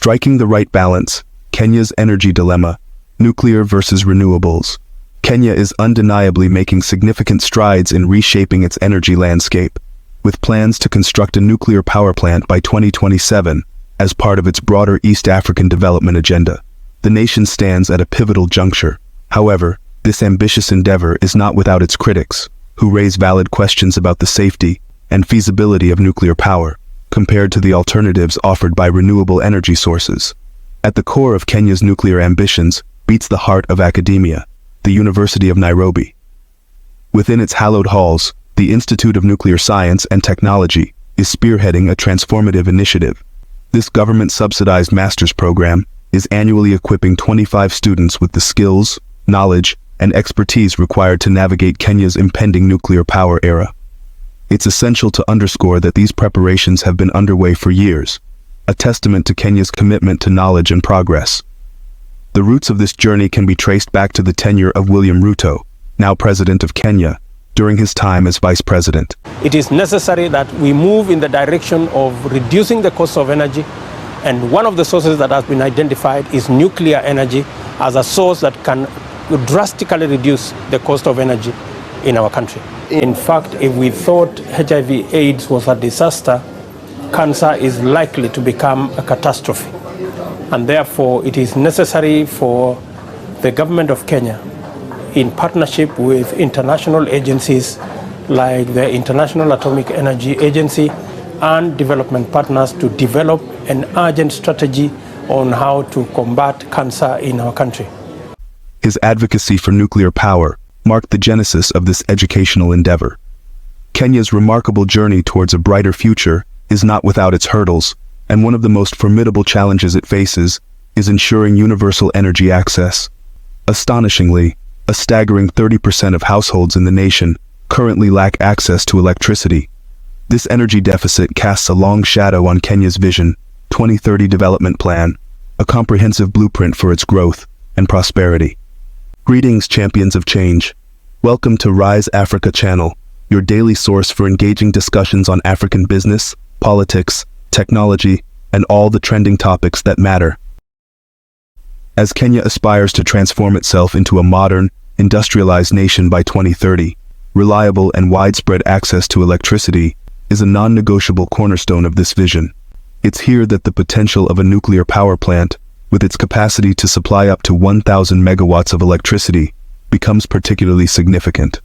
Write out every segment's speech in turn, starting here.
Striking the right balance, Kenya's energy dilemma, nuclear versus renewables. Kenya is undeniably making significant strides in reshaping its energy landscape, with plans to construct a nuclear power plant by 2027 as part of its broader East African development agenda. The nation stands at a pivotal juncture. However, this ambitious endeavor is not without its critics, who raise valid questions about the safety and feasibility of nuclear power, compared to the alternatives offered by renewable energy sources. At the core of Kenya's nuclear ambitions beats the heart of academia, the University of Nairobi. Within its hallowed halls, the Institute of Nuclear Science and Technology is spearheading a transformative initiative. This government-subsidized master's program is annually equipping 25 students with the skills, knowledge, and expertise required to navigate Kenya's impending nuclear power era. It's essential to underscore that these preparations have been underway for years, a testament to Kenya's commitment to knowledge and progress. The roots of this journey can be traced back to the tenure of William Ruto, now President of Kenya, during his time as Vice President. It is necessary that we move in the direction of reducing the cost of energy, and one of the sources that has been identified is nuclear energy as a source that can drastically reduce the cost of energy in our country. In fact, if we thought HIV/AIDS was a disaster, cancer is likely to become a catastrophe. And therefore, it is necessary for the government of Kenya, in partnership with international agencies like the International Atomic Energy Agency and development partners, to develop an urgent strategy on how to combat cancer in our country. His advocacy for nuclear power marked the genesis of this educational endeavor. Kenya's remarkable journey towards a brighter future is not without its hurdles, and one of the most formidable challenges it faces is ensuring universal energy access. Astonishingly, a staggering 30% of households in the nation currently lack access to electricity. This energy deficit casts a long shadow on Kenya's Vision 2030 development plan, a comprehensive blueprint for its growth and prosperity. Greetings, champions of change. Welcome to Rise Africa channel, your daily source for engaging discussions on African business, politics, technology, and all the trending topics that matter. As Kenya aspires to transform itself into a modern, industrialized nation by 2030, reliable and widespread access to electricity is a non-negotiable cornerstone of this vision. It's here that the potential of a nuclear power plant, with its capacity to supply up to 1,000 megawatts of electricity, becomes particularly significant.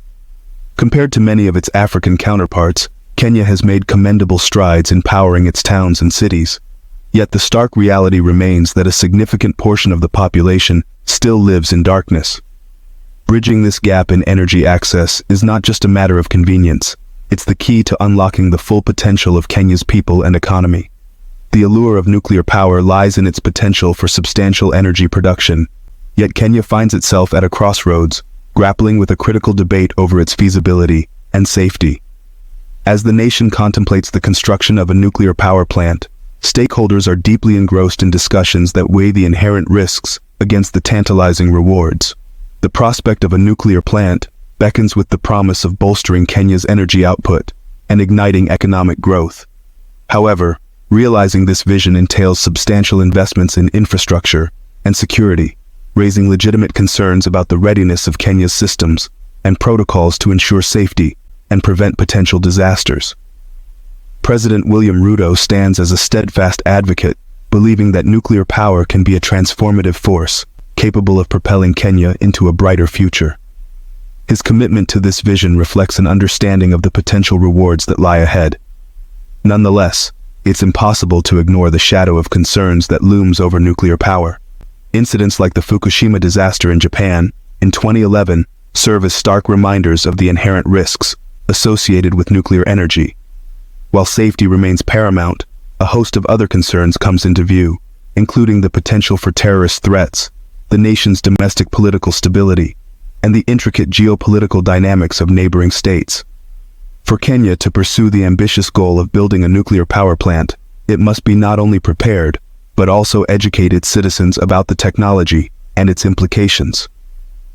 Compared to many of its African counterparts, Kenya has made commendable strides in powering its towns and cities. Yet the stark reality remains that a significant portion of the population still lives in darkness. Bridging this gap in energy access is not just a matter of convenience, it's the key to unlocking the full potential of Kenya's people and economy. The allure of nuclear power lies in its potential for substantial energy production, yet Kenya finds itself at a crossroads, grappling with a critical debate over its feasibility and safety. As the nation contemplates the construction of a nuclear power plant, stakeholders are deeply engrossed in discussions that weigh the inherent risks against the tantalizing rewards. The prospect of a nuclear plant beckons with the promise of bolstering Kenya's energy output and igniting economic growth. However, realizing this vision entails substantial investments in infrastructure and security, raising legitimate concerns about the readiness of Kenya's systems and protocols to ensure safety and prevent potential disasters. President William Ruto stands as a steadfast advocate, believing that nuclear power can be a transformative force, capable of propelling Kenya into a brighter future. His commitment to this vision reflects an understanding of the potential rewards that lie ahead. Nonetheless, it's impossible to ignore the shadow of concerns that looms over nuclear power. Incidents like the Fukushima disaster in Japan in 2011 serve as stark reminders of the inherent risks associated with nuclear energy. While safety remains paramount, a host of other concerns comes into view, including the potential for terrorist threats, the nation's domestic political stability, and the intricate geopolitical dynamics of neighboring states. For Kenya to pursue the ambitious goal of building a nuclear power plant, it must be not only prepared, but also educate its citizens about the technology and its implications.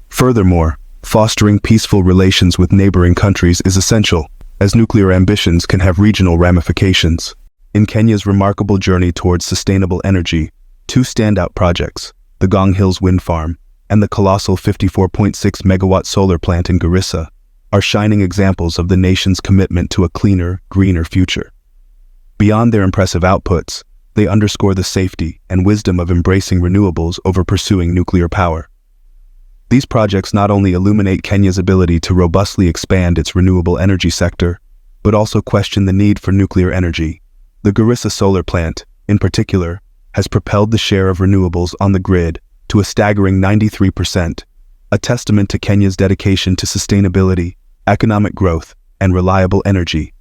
Furthermore, fostering peaceful relations with neighboring countries is essential, as nuclear ambitions can have regional ramifications. In Kenya's remarkable journey towards sustainable energy, Two standout projects, the Gong Hills Wind Farm and the colossal 54.6 megawatt solar plant in Garissa, are shining examples of the nation's commitment to a cleaner, greener future. Beyond their impressive outputs, they underscore the safety and wisdom of embracing renewables over pursuing nuclear power. These projects not only illuminate Kenya's ability to robustly expand its renewable energy sector, but also question the need for nuclear energy. The Garissa solar plant, in particular, has propelled the share of renewables on the grid to a staggering 93%, a testament to Kenya's dedication to sustainability, economic growth, and reliable energy.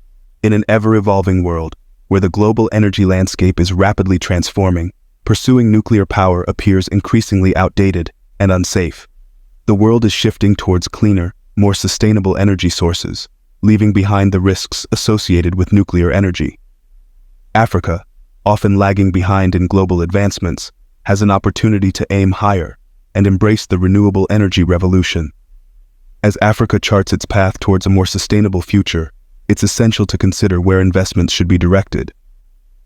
In an ever-evolving world, where the global energy landscape is rapidly transforming, pursuing nuclear power appears increasingly outdated and unsafe. The world is shifting towards cleaner, more sustainable energy sources, leaving behind the risks associated with nuclear energy. Africa, often lagging behind in global advancements, has an opportunity to aim higher and embrace the renewable energy revolution. As Africa charts its path towards a more sustainable future, it's essential to consider where investments should be directed.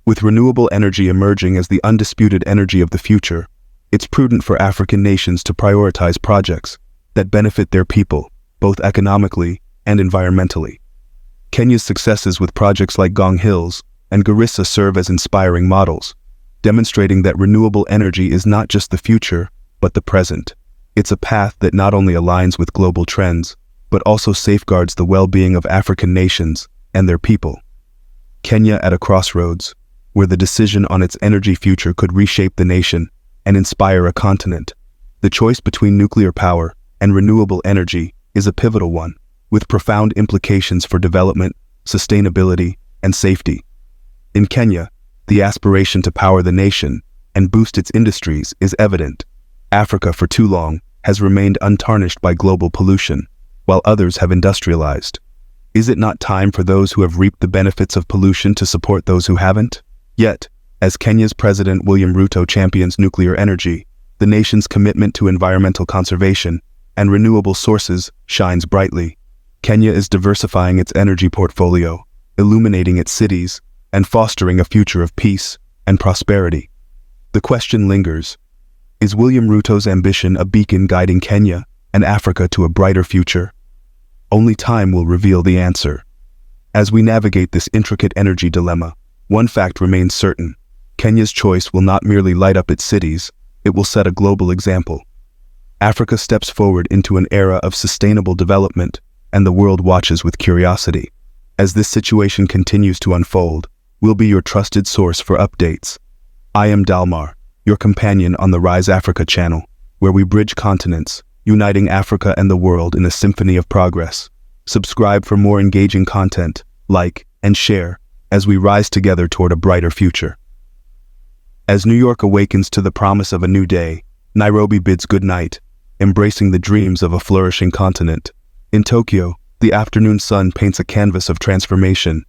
With renewable energy emerging as the undisputed energy of the future, it's prudent for African nations to prioritize projects that benefit their people, both economically and environmentally. Kenya's successes with projects like Gong Hills and Garissa serve as inspiring models, demonstrating that renewable energy is not just the future, but the present. It's a path that not only aligns with global trends, but also safeguards the well-being of African nations and their people. Kenya at a crossroads, where the decision on its energy future could reshape the nation and inspire a continent. The choice between nuclear power and renewable energy is a pivotal one, with profound implications for development, sustainability, and safety. In Kenya, the aspiration to power the nation and boost its industries is evident. Africa, for too long, has remained untarnished by global pollution, while others have industrialized. Is it not time for those who have reaped the benefits of pollution to support those who haven't? Yet, as Kenya's President William Ruto champions nuclear energy, the nation's commitment to environmental conservation and renewable sources shines brightly. Kenya is diversifying its energy portfolio, illuminating its cities, and fostering a future of peace and prosperity. The question lingers: is William Ruto's ambition a beacon guiding Kenya and Africa to a brighter future? Only time will reveal the answer. As we navigate this intricate energy dilemma, one fact remains certain: Kenya's choice will not merely light up its cities, it will set a global example. Africa steps forward into an era of sustainable development, and the world watches with curiosity. As this situation continues to unfold, we'll be your trusted source for updates. I am Dalmar, your companion on the Rise Africa channel, where we bridge continents, uniting Africa and the world in a symphony of progress. Subscribe for more engaging content, like, and share, as we rise together toward a brighter future. As New York awakens to the promise of a new day, Nairobi bids good night, embracing the dreams of a flourishing continent. In Tokyo, the afternoon sun paints a canvas of transformation,